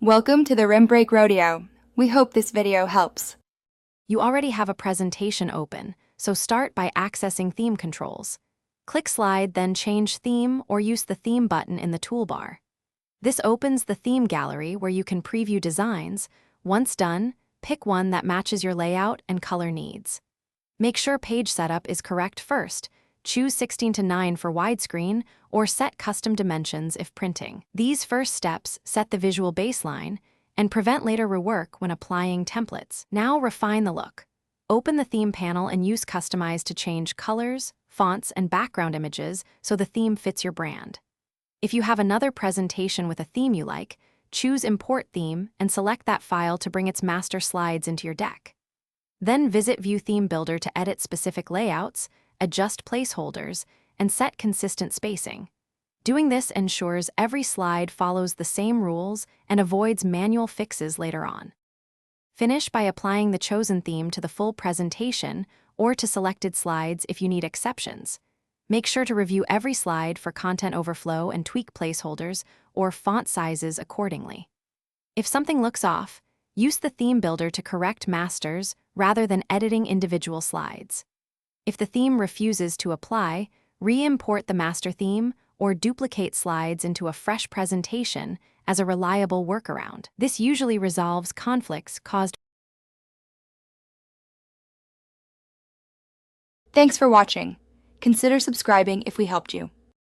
Welcome to the Rim Break Rodeo. We hope this video helps. You already have a presentation open, so start by accessing theme controls. Click Slide, then change theme or use the theme button in the toolbar. This opens the theme gallery where you can preview designs. Once done, pick one that matches your layout and color needs. Make sure page setup is correct first. Choose 16:9 for widescreen or set custom dimensions if printing. These first steps set the visual baseline and prevent later rework when applying templates. Now refine the look. Open the theme panel and use Customize to change colors, fonts, and background images so the theme fits your brand. If you have another presentation with a theme you like, choose Import Theme and select that file to bring its master slides into your deck. Then visit View Theme Builder to edit specific layouts, adjust placeholders, and set consistent spacing. Doing this ensures every slide follows the same rules and avoids manual fixes later on. Finish by applying the chosen theme to the full presentation or to selected slides if you need exceptions. Make sure to review every slide for content overflow and tweak placeholders or font sizes accordingly. If something looks off, use the theme builder to correct masters rather than editing individual slides. If the theme refuses to apply, re-import the master theme or duplicate slides into a fresh presentation as a reliable workaround. This usually resolves conflicts caused. Thanks for watching. Consider subscribing if we helped you.